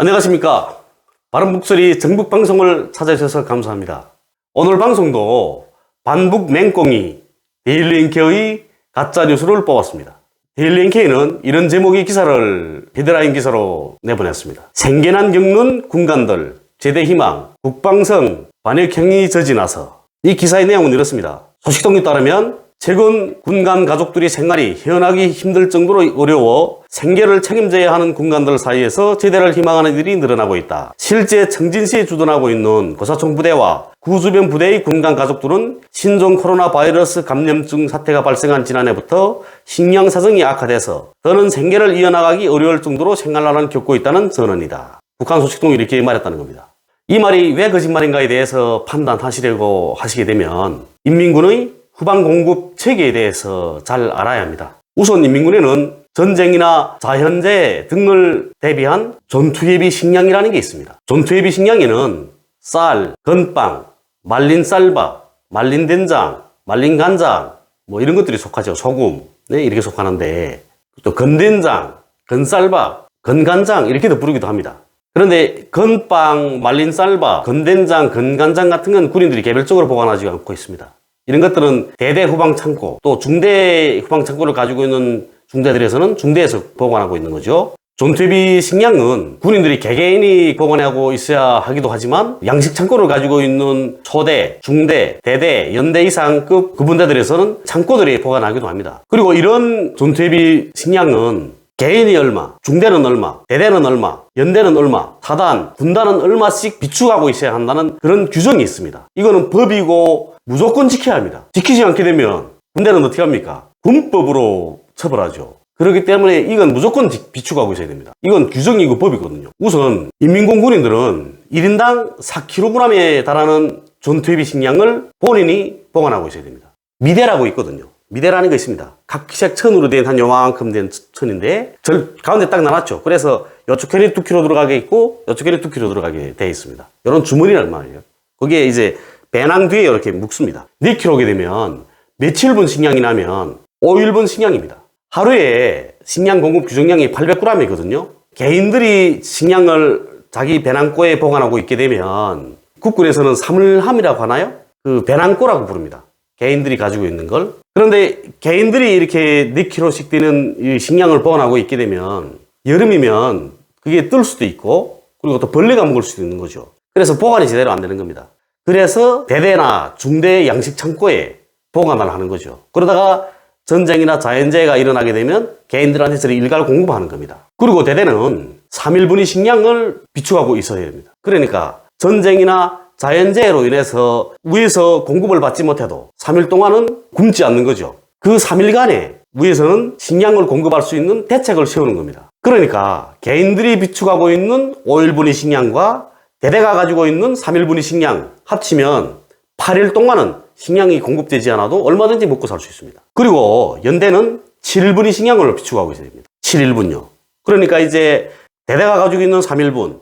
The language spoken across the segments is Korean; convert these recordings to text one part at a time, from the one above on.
안녕하십니까. 바른 목소리 정북 방송을 찾아주셔서 감사합니다. 오늘 방송도 반북 맹꽁이 데일리NK의 가짜 뉴스를 뽑았습니다. 데일리NK는 이런 제목의 기사를 헤드라인 기사로 내보냈습니다. 생계난 겪는 군관들, 제대희망, 국방성, 반역행위 저지나서. 이 기사의 내용은 이렇습니다. 소식통에 따르면 최근 군관 가족들이 생활이 헤어나기 힘들 정도로 어려워 생계를 책임져야 하는 군관들 사이에서 제대를 희망하는 일이 늘어나고 있다. 실제 청진시에 주둔하고 있는 고사총 부대와 그 주변 부대의 군관 가족들은 신종 코로나 바이러스 감염증 사태가 발생한 지난해부터 식량 사정이 악화돼서 더는 생계를 이어나가기 어려울 정도로 생활난을 겪고 있다는 전언이다. 북한 소식통이 이렇게 말했다는 겁니다. 이 말이 왜 거짓말인가에 대해서 판단하시려고 하시게 되면 인민군의 후방 공급 체계에 대해서 잘 알아야 합니다. 우선 인민군에는 전쟁이나 자연재해 등을 대비한 전투예비 식량이라는 게 있습니다. 전투예비 식량에는 쌀, 건빵, 말린 쌀밥, 말린 된장, 말린 간장 뭐 이런 것들이 속하죠. 소금 이렇게 속하는데 또 건된장, 건쌀밥, 건간장 이렇게도 부르기도 합니다. 그런데 건빵, 말린 쌀밥, 건된장, 건간장 같은 건 군인들이 개별적으로 보관하지 않고 있습니다. 이런 것들은 대대 후방 창고, 또 중대 후방 창고를 가지고 있는 중대들에서는 중대에서 보관하고 있는 거죠. 전투예비 식량은 군인들이 개개인이 보관하고 있어야 하기도 하지만 양식 창고를 가지고 있는 초대, 중대, 대대, 연대 이상급 그 분대들에서는 창고들이 보관하기도 합니다. 그리고 이런 전투예비 식량은 개인이 얼마, 중대는 얼마, 대대는 얼마, 연대는 얼마, 사단, 군단은 얼마씩 비축하고 있어야 한다는 그런 규정이 있습니다. 이거는 법이고 무조건 지켜야 합니다. 지키지 않게 되면 군대는 어떻게 합니까? 군법으로 처벌하죠. 그렇기 때문에 이건 무조건 비축하고 있어야 됩니다. 이건 규정이고 법이거든요. 우선 인민군 군인들은 1인당 4kg에 달하는 전투예비 식량을 본인이 보관하고 있어야 됩니다. 미대라고 있거든요. 미대라는 게 있습니다. 각기색 천으로 된 한 요만큼 된 천인데 가운데 딱 나눴죠. 그래서 요쪽에는 2kg 들어가게 있고 요쪽에는 2kg 들어가게 되어 있습니다. 이런 주머니란 말이에요. 거기에 이제 배낭 뒤에 이렇게 묶습니다. 4kg 오게 되면 며칠분 식량이 나면 5일분 식량입니다. 하루에 식량 공급 규정량이 800g이거든요. 개인들이 식량을 자기 배낭고에 보관하고 있게 되면 국군에서는 3을함이라고 하나요? 그 배낭고라고 부릅니다. 개인들이 가지고 있는 걸. 그런데 개인들이 이렇게 4kg씩 되는 이 식량을 보관하고 있게 되면 여름이면 그게 뜰 수도 있고 그리고 또 벌레가 먹을 수도 있는 거죠. 그래서 보관이 제대로 안 되는 겁니다. 그래서 대대나 중대 양식 창고에 보관을 하는 거죠. 그러다가 전쟁이나 자연재해가 일어나게 되면 개인들한테서 일괄 공급하는 겁니다. 그리고 대대는 3일분의 식량을 비축하고 있어야 됩니다. 그러니까 전쟁이나 자연재해로 인해서 위에서 공급을 받지 못해도 3일 동안은 굶지 않는 거죠. 그 3일간에 위에서는 식량을 공급할 수 있는 대책을 세우는 겁니다. 그러니까 개인들이 비축하고 있는 5일분의 식량과 대대가 가지고 있는 3일분의 식량 합치면 8일 동안은 식량이 공급되지 않아도 얼마든지 먹고 살 수 있습니다. 그리고 연대는 7일분의 식량을 비축하고 있어야 됩니다. 7일분요. 그러니까 이제 대대가 가지고 있는 3일분,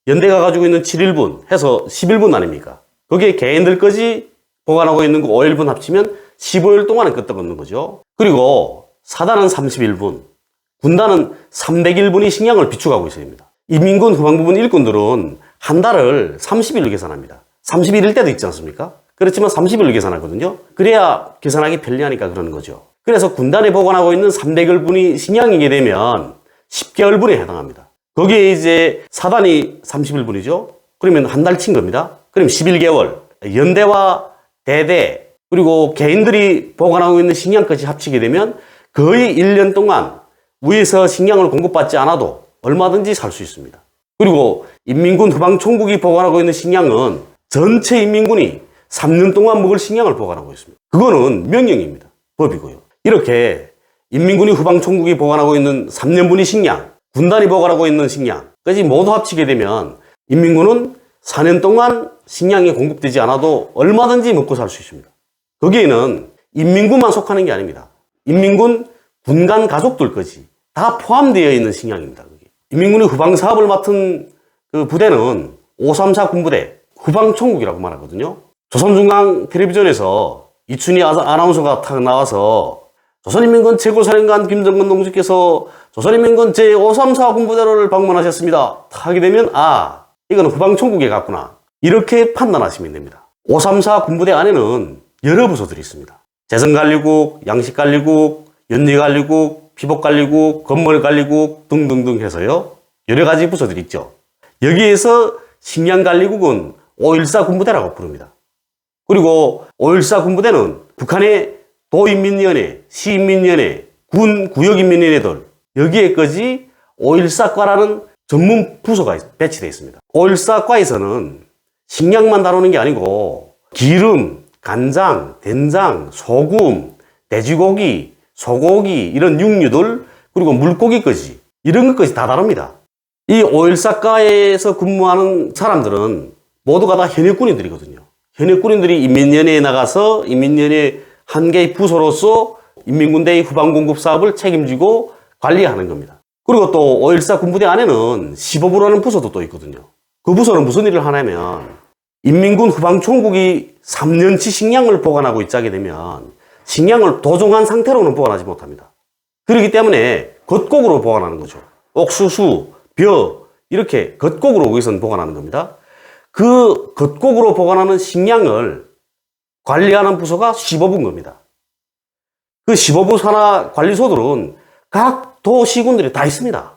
연대가 가지고 있는 7일분 해서 11분 아닙니까? 거기에 개인들까지 보관하고 있는 거 5일분 합치면 15일 동안은 끄떡없는 거죠. 그리고 사단은 31분, 군단은 300일분의 식량을 비축하고 있어야 됩니다. 인민군 후방부분 일꾼들은 한 달을 30일로 계산합니다. 30일일 때도 있지 않습니까? 그렇지만 30일로 계산하거든요. 그래야 계산하기 편리하니까 그러는 거죠. 그래서 군단에 보관하고 있는 300일분의 식량이게 되면 10개월분에 해당합니다. 거기에 이제 사단이 30일분이죠. 그러면 한 달 친 겁니다. 그럼 11개월. 연대와 대대 그리고 개인들이 보관하고 있는 식량까지 합치게 되면 거의 1년 동안 위에서 식량을 공급받지 않아도 얼마든지 살 수 있습니다. 그리고 인민군 후방총국이 보관하고 있는 식량은 전체 인민군이 3년 동안 먹을 식량을 보관하고 있습니다. 그거는 명령입니다. 법이고요. 이렇게 인민군이 후방총국이 보관하고 있는 3년분의 식량, 군단이 보관하고 있는 식량까지 모두 합치게 되면 인민군은 4년 동안 식량이 공급되지 않아도 얼마든지 먹고 살 수 있습니다. 거기에는 인민군만 속하는 게 아닙니다. 인민군 군간 가족들까지 다 포함되어 있는 식량입니다. 인민군의 후방사업을 맡은 그 부대는 534 군부대 후방총국이라고 말하거든요. 조선중앙 텔레비전에서 이춘희 아나운서가 탁 나와서 조선인민군 최고사령관 김정근 동지께서 조선인민군 제534 군부대를 방문하셨습니다. 하게 되면 이거는 후방총국에 갔구나. 이렇게 판단하시면 됩니다. 534 군부대 안에는 여러 부서들이 있습니다. 재성관리국, 양식관리국, 연리관리국, 피복관리국, 건물관리국 등등등 해서요. 여러 가지 부서들이 있죠. 여기에서 식량관리국은 514 군부대라고 부릅니다. 그리고 514 군부대는 북한의 도인민위원회, 시인민위원회, 군 구역인민위원회들 여기에까지 514과라는 전문 부서가 배치되어 있습니다. 514과에서는 식량만 다루는 게 아니고 기름, 간장, 된장, 소금, 돼지고기, 소고기 이런 육류들 그리고 물고기까지 이런 것까지 다 다룹니다. 이 514과에서 근무하는 사람들은 모두가 다 현역군인들이거든요. 현역군인들이 인민위원회에 나가서 인민위원회 한 개의 부서로서 인민군대의 후방공급 사업을 책임지고 관리하는 겁니다. 그리고 또 514 군부대 안에는 15부라는 부서도 또 있거든요. 그 부서는 무슨 일을 하냐면 인민군 후방총국이 3년치 식량을 보관하고 있자게 되면 식량을 도종한 상태로는 보관하지 못합니다. 그렇기 때문에 겉곡으로 보관하는 거죠. 옥수수, 벼 이렇게 겉곡으로 거기서는 보관하는 겁니다. 그 겉곡으로 보관하는 식량을 관리하는 부서가 15부인 겁니다. 그 15부 산하 관리소들은 각 도시군들이 다 있습니다.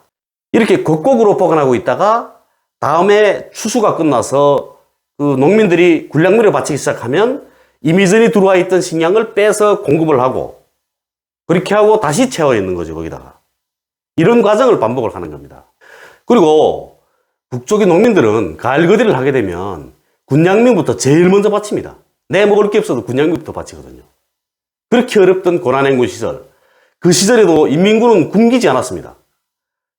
이렇게 겉곡으로 보관하고 있다가 다음에 추수가 끝나서 그 농민들이 군량미를 바치기 시작하면 이미 전에 들어와 있던 식량을 빼서 공급을 하고 그렇게 하고 다시 채워 있는 거죠, 거기다가. 이런 과정을 반복을 하는 겁니다. 그리고 북쪽의 농민들은 가을거디를 하게 되면 군량미부터 제일 먼저 바칩니다. 내 먹을 게 없어도 군량미부터 바치거든요. 그렇게 어렵던 고난행군 시절, 그 시절에도 인민군은 굶기지 않았습니다.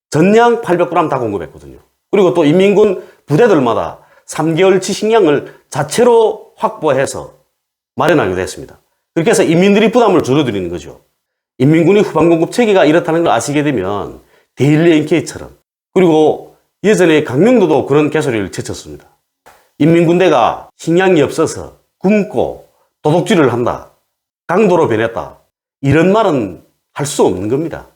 전량 800g 다 공급했거든요. 그리고 또 인민군 부대들마다 3개월치 식량을 자체로 확보해서 마련하기도 했습니다. 그렇게 해서 인민들이 부담을 줄여드리는 거죠. 인민군이 후방공급 체계가 이렇다는 걸 아시게 되면 데일리 NK처럼 그리고 예전에 강명도도 그런 개소리를 제쳤습니다. 인민군대가 식량이 없어서 굶고 도둑질을 한다. 강도로 변했다. 이런 말은 할 수 없는 겁니다.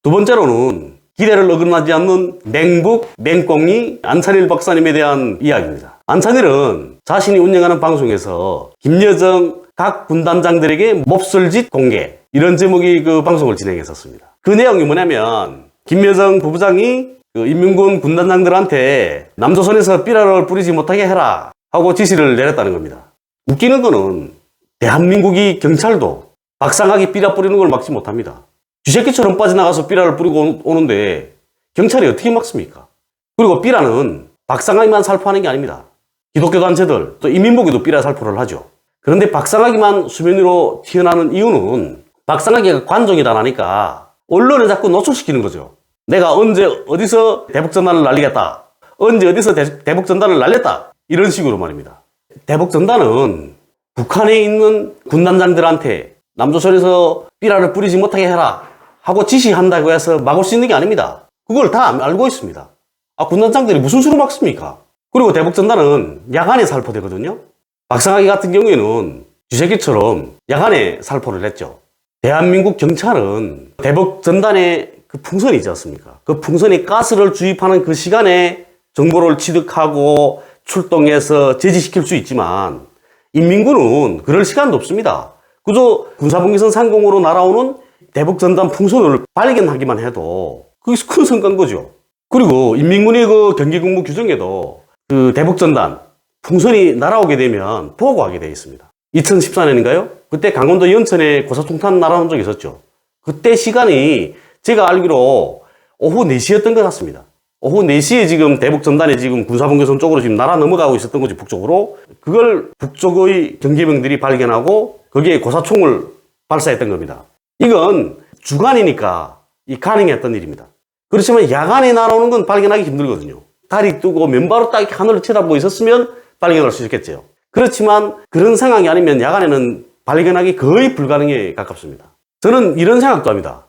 두 번째로는 기대를 어긋나지 않는 맹북, 맹꽁이 안찬일 박사님에 대한 이야기입니다. 안찬일은 자신이 운영하는 방송에서 김여정 각 군단장들에게 몹쓸짓 공개 이런 제목의 그 방송을 진행했었습니다. 그 내용이 뭐냐면 김여정 부부장이 그 인민군 군단장들한테 남조선에서 삐라를 뿌리지 못하게 해라 하고 지시를 내렸다는 겁니다. 웃기는 거는 대한민국이 경찰도 박상하게 삐라 뿌리는 걸 막지 못합니다. 쥐새끼처럼 빠져나가서 삐라를 뿌리고 오는데 경찰이 어떻게 막습니까? 그리고 삐라는 박상하기만 살포하는 게 아닙니다. 기독교 단체들 또 인민복에도 삐라 살포를 하죠. 그런데 박상하기만 수면 위로 튀어나오는 이유는 박상하기가 관종이다 나니까 언론에 자꾸 노출시키는 거죠. 내가 언제 어디서 대북전단을 날리겠다. 언제 어디서 대북전단을 날렸다. 이런 식으로 말입니다. 대북전단은 북한에 있는 군단장들한테 남조선에서 삐라를 뿌리지 못하게 해라 하고 지시한다고 해서 막을 수 있는 게 아닙니다. 그걸 다 알고 있습니다. 군단장들이 무슨 수로 막습니까? 그리고 대북전단은 야간에 살포되거든요. 박상하기 같은 경우에는 쥐새끼처럼 야간에 살포를 했죠. 대한민국 경찰은 대북전단의 그 풍선이 있지 않습니까? 그 풍선에 가스를 주입하는 그 시간에 정보를 취득하고 출동해서 제지시킬 수 있지만 인민군은 그럴 시간도 없습니다. 그저 군사분계선 상공으로 날아오는 대북전단 풍선을 발견하기만 해도 그게 큰 성과인 거죠. 그리고 인민군의 그 경기근무 규정에도 그 대북전단 풍선이 날아오게 되면 보고하게 되어 있습니다. 2014년인가요? 그때 강원도 연천에 고사총탄 날아온 적이 있었죠. 그때 시간이 제가 알기로 오후 4시였던 것 같습니다. 오후 4시에 지금 대북전단이 지금 군사분계선 쪽으로 지금 날아 넘어가고 있었던 거지, 북쪽으로. 그걸 북쪽의 경계병들이 발견하고 거기에 고사총을 발사했던 겁니다. 이건 주간이니까 가능했던 일입니다. 그렇지만 야간에 날아오는 건 발견하기 힘들거든요. 달이 뜨고 맨바로 딱 하늘을 쳐다보고 있었으면 발견할 수 있겠죠. 그렇지만 그런 상황이 아니면 야간에는 발견하기 거의 불가능에 가깝습니다. 저는 이런 생각도 합니다.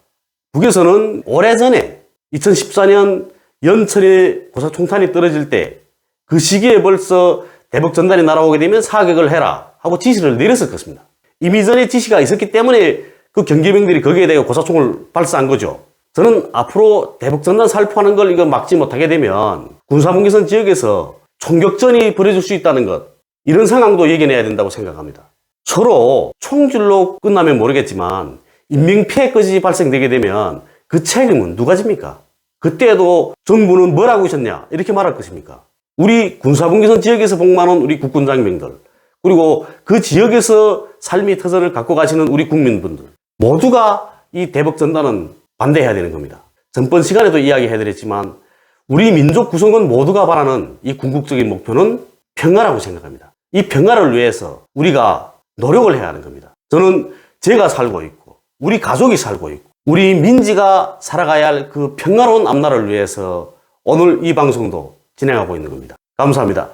북에서는 오래전에 2014년 연천에 고사총탄이 떨어질 때 그 시기에 벌써 대북전단이 날아오게 되면 사격을 해라 하고 지시를 내렸을 것입니다. 이미 전에 지시가 있었기 때문에 그 경계병들이 거기에 대해 고사총을 발사한 거죠. 저는 앞으로 대북전단 살포하는 걸 이거 막지 못하게 되면 군사분계선 지역에서 총격전이 벌어질 수 있다는 것, 이런 상황도 예견해야 된다고 생각합니다. 서로 총질로 끝나면 모르겠지만 인명피해까지 발생되게 되면 그 책임은 누가 집니까? 그때도 정부는 뭘 하고 있었냐 이렇게 말할 것입니까? 우리 군사분계선 지역에서 복무하는 우리 국군장병들, 그리고 그 지역에서 삶의 터전을 갖고 가시는 우리 국민분들 모두가 이 대북전단은 반대해야 되는 겁니다. 전번 시간에도 이야기해드렸지만 우리 민족 구성원 모두가 바라는 이 궁극적인 목표는 평화라고 생각합니다. 이 평화를 위해서 우리가 노력을 해야 하는 겁니다. 저는 제가 살고 있고 우리 가족이 살고 있고 우리 민지가 살아가야 할 그 평화로운 앞날을 위해서 오늘 이 방송도 진행하고 있는 겁니다. 감사합니다.